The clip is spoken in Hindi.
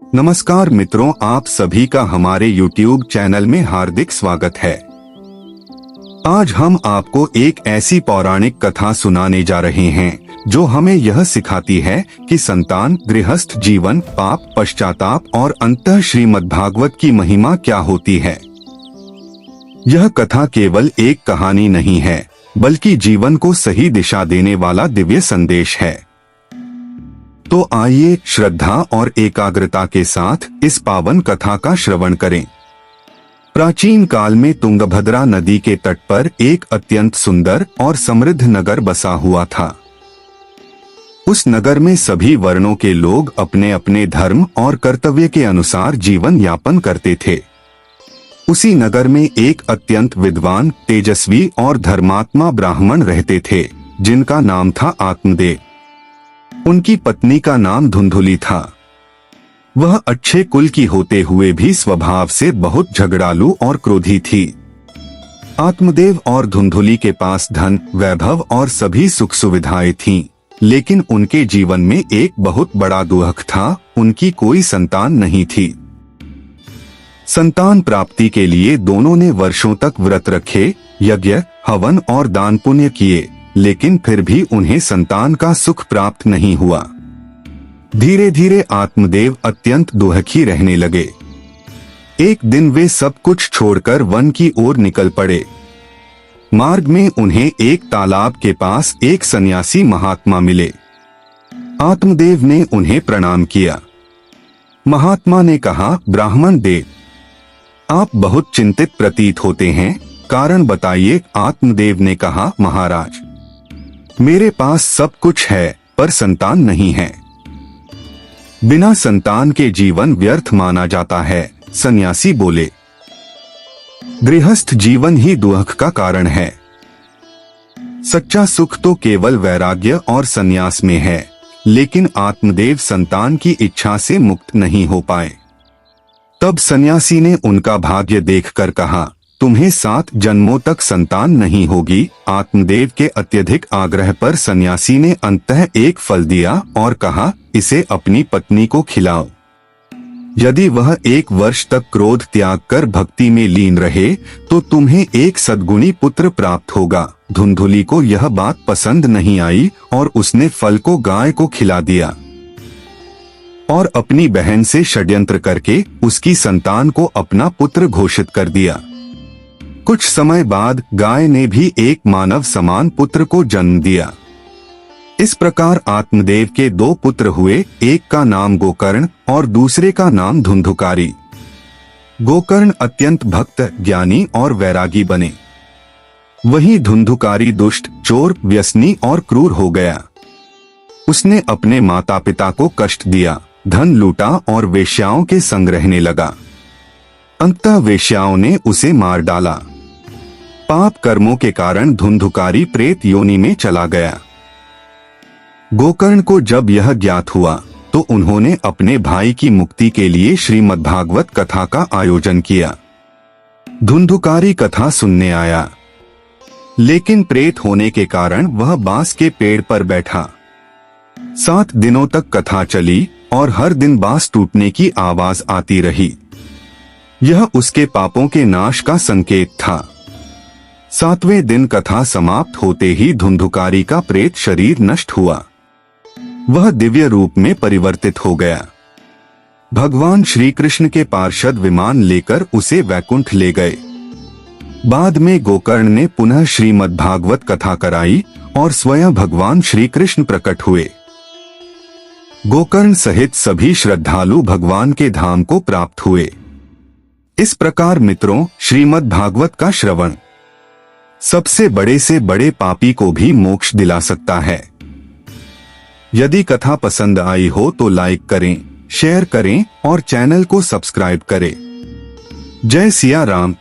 नमस्कार मित्रों, आप सभी का हमारे YouTube चैनल में हार्दिक स्वागत है। आज हम आपको एक ऐसी पौराणिक कथा सुनाने जा रहे हैं जो हमें यह सिखाती है कि संतान, गृहस्थ जीवन, पाप, पश्चाताप और अंततः श्रीमद्भागवत की महिमा क्या होती है। यह कथा केवल एक कहानी नहीं है, बल्कि जीवन को सही दिशा देने वाला दिव्य संदेश है। तो आइए श्रद्धा और एकाग्रता के साथ इस पावन कथा का श्रवण करें। प्राचीन काल में तुंगभद्रा नदी के तट पर एक अत्यंत सुंदर और समृद्ध नगर बसा हुआ था। उस नगर में सभी वर्णों के लोग अपने अपने धर्म और कर्तव्य के अनुसार जीवन यापन करते थे। उसी नगर में एक अत्यंत विद्वान, तेजस्वी और धर्मात्मा ब्राह्मण रहते थे, जिनका नाम था आत्मदेव। उनकी पत्नी का नाम धुंधुली था। वह अच्छे कुल की होते हुए भी स्वभाव से बहुत झगड़ालू और क्रोधी थी। आत्मदेव और धुंधुली के पास धन, वैभव और सभी सुख सुविधाएं थीं, लेकिन उनके जीवन में एक बहुत बड़ा दुख था, उनकी कोई संतान नहीं थी। संतान प्राप्ति के लिए दोनों ने वर्षों तक व्रत रखे, यज्ञ, हवन और दान पुण्य किए, लेकिन फिर भी उन्हें संतान का सुख प्राप्त नहीं हुआ। धीरे धीरे आत्मदेव अत्यंत दुखी रहने लगे। एक दिन वे सब कुछ छोड़कर वन की ओर निकल पड़े। मार्ग में उन्हें एक तालाब के पास एक सन्यासी महात्मा मिले। आत्मदेव ने उन्हें प्रणाम किया। महात्मा ने कहा, ब्राह्मण देव, आप बहुत चिंतित प्रतीत होते हैं, कारण बताइए। आत्मदेव ने कहा, महाराज, मेरे पास सब कुछ है पर संतान नहीं है। बिना संतान के जीवन व्यर्थ माना जाता है। सन्यासी बोले, गृहस्थ जीवन ही दुख का कारण है। सच्चा सुख तो केवल वैराग्य और संन्यास में है, लेकिन आत्मदेव संतान की इच्छा से मुक्त नहीं हो पाए। तब सन्यासी ने उनका भाग्य देखकर कहा, तुम्हें 7 जन्मों तक संतान नहीं होगी। आत्मदेव के अत्यधिक आग्रह पर सन्यासी ने अंततः एक फल दिया और कहा, इसे अपनी पत्नी को खिलाओ। यदि वह 1 वर्ष तक क्रोध त्याग कर भक्ति में लीन रहे तो तुम्हें एक सद्गुणी पुत्र प्राप्त होगा। धुंधुली को यह बात पसंद नहीं आई और उसने फल को गाय को खिला दिया और अपनी बहन से षड्यंत्र करके उसकी संतान को अपना पुत्र घोषित कर दिया। कुछ समय बाद गाय ने भी एक मानव समान पुत्र को जन्म दिया। इस प्रकार आत्मदेव के 2 पुत्र हुए, एक का नाम गोकर्ण और दूसरे का नाम धुंधुकारी। गोकर्ण अत्यंत भक्त, ज्ञानी और वैरागी बने। वहीं धुंधुकारी दुष्ट, चोर, व्यसनी और क्रूर हो गया। उसने अपने माता पिता को कष्ट दिया, धन लूटा और वेश्याओं के संग रहने लगा। अंततः वेश्याओं ने उसे मार डाला। पाप कर्मों के कारण धुंधुकारी प्रेत योनि में चला गया। गोकर्ण को जब यह ज्ञात हुआ तो उन्होंने अपने भाई की मुक्ति के लिए श्रीमद्भागवत कथा का आयोजन किया। धुंधुकारी कथा सुनने आया, लेकिन प्रेत होने के कारण वह बांस के पेड़ पर बैठा। 7 दिनों तक कथा चली और हर दिन बांस टूटने की आवाज आती रही। यह उसके पापों के नाश का संकेत था। 7वें दिन कथा समाप्त होते ही धुंधुकारी का प्रेत शरीर नष्ट हुआ। वह दिव्य रूप में परिवर्तित हो गया। भगवान श्री कृष्ण के पार्षद विमान लेकर उसे वैकुंठ ले गए। बाद में गोकर्ण ने पुनः श्रीमद्भागवत कथा कराई और स्वयं भगवान श्री कृष्ण प्रकट हुए। गोकर्ण सहित सभी श्रद्धालु भगवान के धाम को प्राप्त हुए। इस प्रकार मित्रों, श्रीमद्भागवत का श्रवण सबसे बड़े से बड़े पापी को भी मोक्ष दिला सकता है। यदि कथा पसंद आई हो तो लाइक करें, शेयर करें और चैनल को सब्सक्राइब करें। जय सिया राम।